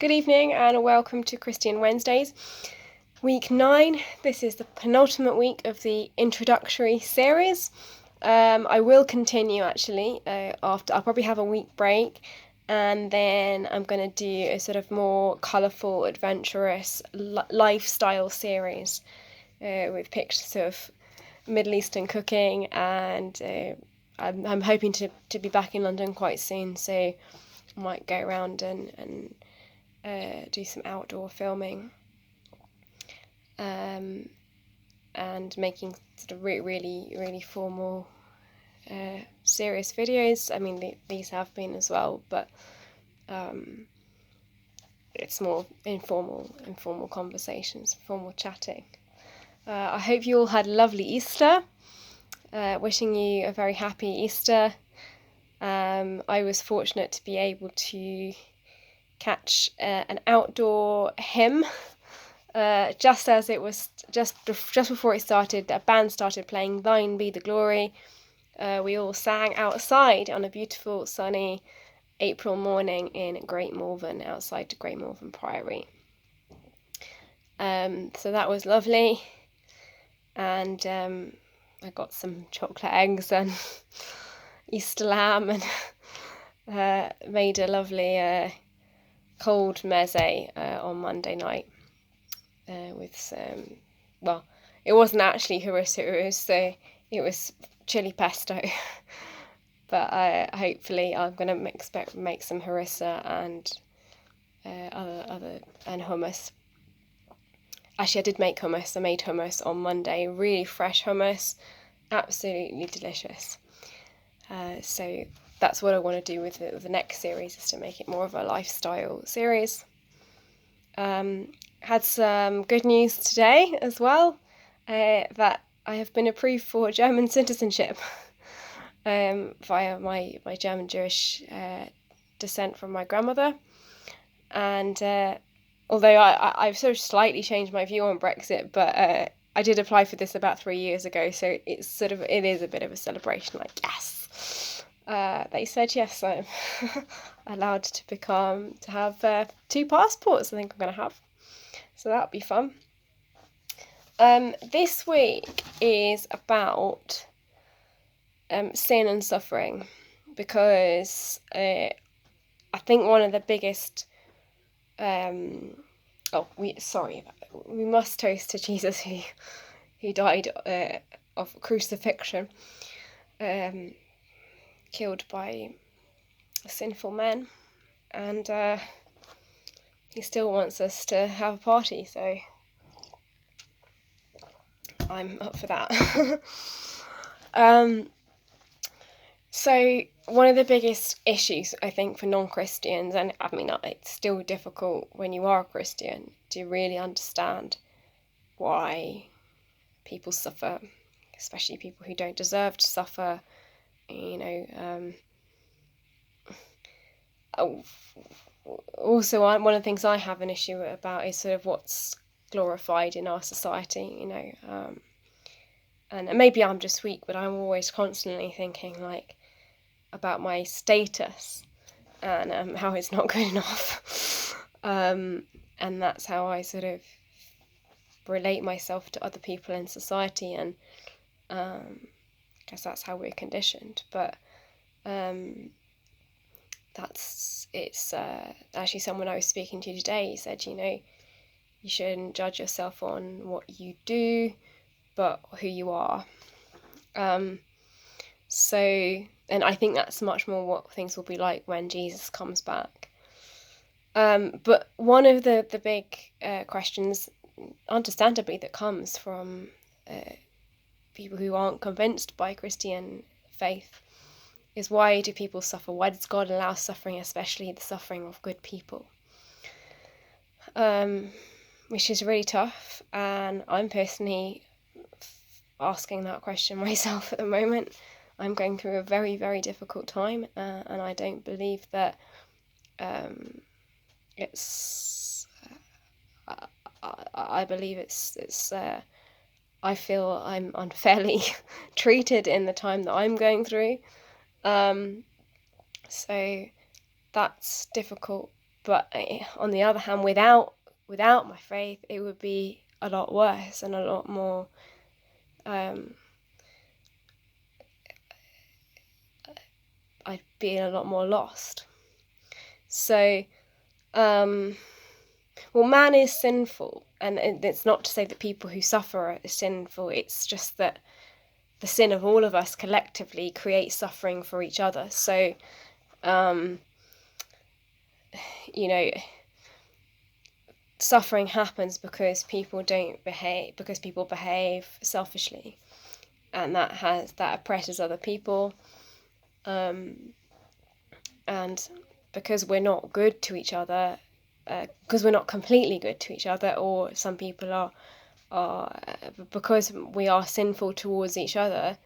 Good evening and welcome to Christian Wednesdays. Week 9, this is the penultimate week of the introductory series. I will continue actually after. I'll probably have a week break, and then I'm going to do a sort of more colourful, adventurous lifestyle series with pictures of Middle Eastern cooking, and I'm hoping to be back in London quite soon, so I might go around and do some outdoor filming and making sort of really formal serious videos. I mean, these have been as well, but it's more informal conversations, formal chatting. I hope you all had a lovely Easter. Wishing you a very happy Easter. I was fortunate to be able to catch an outdoor hymn just as it was just before it started. A band started playing "Thine Be the Glory." We all sang outside on a beautiful sunny April morning in Great Malvern, outside Great Malvern Priory. So that was lovely, and I got some chocolate eggs and Easter lamb, and made a lovely cold meze on Monday night with some, well, it wasn't actually harissa, it was chili pesto. But hopefully I'm going to make some harissa and other and hummus. Actually, I did make hummus. I made hummus on Monday, really fresh hummus, absolutely delicious. So that's what I want to do with the next series, is to make it more of a lifestyle series. Had some good news today as well, that I have been approved for German citizenship via my German Jewish descent from my grandmother. And although I've sort of slightly changed my view on Brexit, but I did apply for this about 3 years ago, so it is a bit of a celebration, like, yes. They said yes, I'm allowed to have 2 passports, I think I'm going to have. So that'll be fun. This week is about sin and suffering, because I think one of the biggest we must toast to Jesus, who died of crucifixion, killed by sinful men, and he still wants us to have a party, so I'm up for that. So one of the biggest issues, I think, for non-Christians, and I mean, it's still difficult when you are a Christian to really understand why people suffer, especially people who don't deserve to suffer. Also, one of the things I have an issue about is sort of what's glorified in our society, and maybe I'm just weak, but I'm always constantly thinking, like, about my status and how it's not good enough. And that's how I sort of relate myself to other people in society, and guess that's how we're conditioned. But it's actually someone I was speaking to today said, you shouldn't judge yourself on what you do, but who you are. And I think that's much more what things will be like when Jesus comes back. But one of the big questions, understandably, that comes from people who aren't convinced by Christian faith is, why do people suffer? Why does God allow suffering, especially the suffering of good people? Which is really tough, and I'm personally asking that question myself at the moment. I'm going through a very, very difficult time, and I don't believe that I believe it's I feel I'm unfairly treated in the time that I'm going through. So that's difficult But on the other hand, without my faith, it would be a lot worse and a lot more I'd be a lot more lost. So man is sinful, and it's not to say that people who suffer are sinful. It's just that the sin of all of us collectively creates suffering for each other. So suffering happens because people behave selfishly, and that oppresses other people, and because we're not good to each other, because we're not completely good to each other, or some people are because we are sinful towards each other,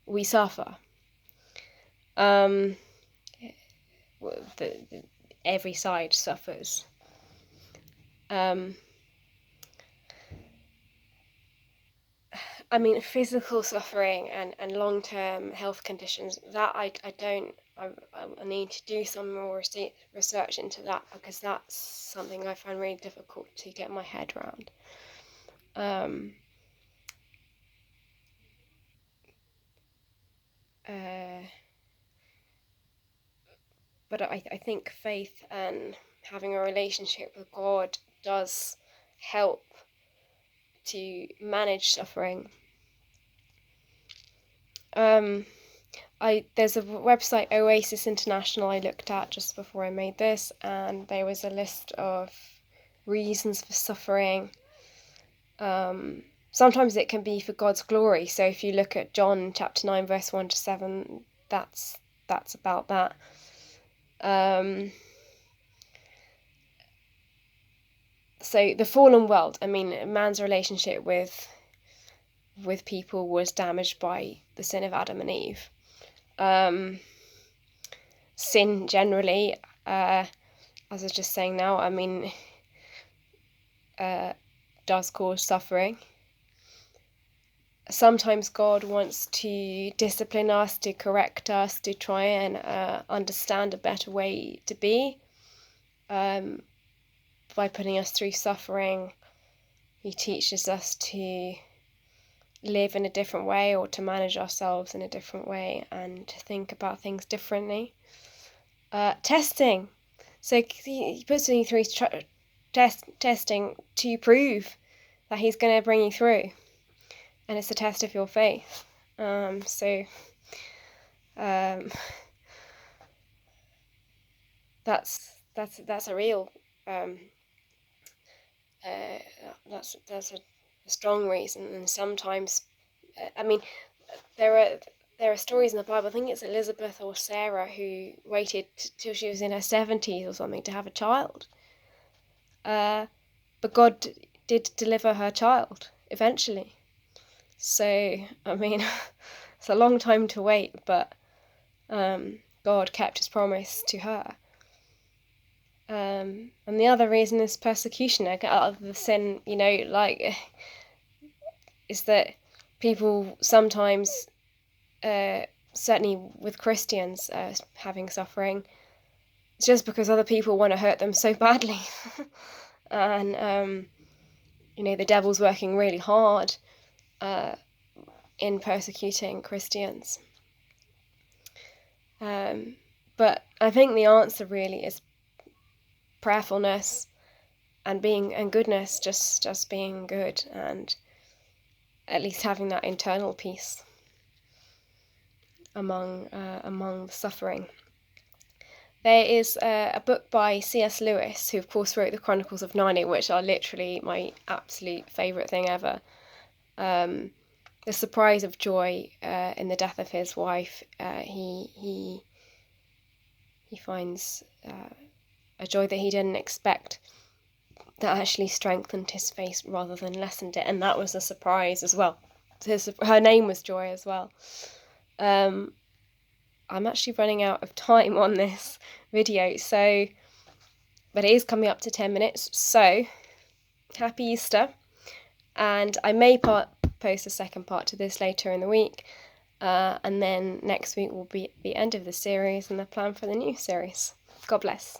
we suffer. Every side suffers. Physical suffering and long-term health conditions, that I need to do some more research into that, because that's something I find really difficult to get my head around. But I think faith and having a relationship with God does help to manage suffering. There's a website, Oasis International, I looked at just before I made this, and there was a list of reasons for suffering. Sometimes it can be for God's glory. So if you look at John chapter 9 verse 1 to 7, that's about that. So the fallen world, man's relationship with people was damaged by the sin of Adam and Eve. Sin generally, as I was just saying now, does cause suffering. Sometimes God wants to discipline us, to correct us, to try and understand a better way to be. By putting us through suffering, He teaches us to live in a different way, or to manage ourselves in a different way, and to think about things differently. Testing. So He puts you through testing to prove that He's going to bring you through. And it's a test of your faith. That's a real that's a strong reason. And sometimes there are stories in the Bible. I think it's Elizabeth or Sarah who waited till she was in her 70s or something to have a child, but God did deliver her child eventually. So it's a long time to wait, but God kept His promise to her. And the other reason is persecution. Out of the sin, is that people sometimes, certainly with Christians, having suffering, it's just because other people want to hurt them so badly. And the devil's working really hard in persecuting Christians. But I think the answer really is prayerfulness and goodness, just being good, and at least having that internal peace among the suffering. There is a book by C.S. Lewis, who of course wrote the Chronicles of Narnia, which are literally my absolute favourite thing ever. The surprise of joy in the death of his wife, he finds a joy that he didn't expect, that actually strengthened his faith rather than lessened it, and that was a surprise as well. Her name was Joy as well. I'm actually running out of time on this video, but it is coming up to 10 minutes, so happy Easter, and I may post a second part to this later in the week, and then next week will be the end of the series and the plan for the new series. God bless.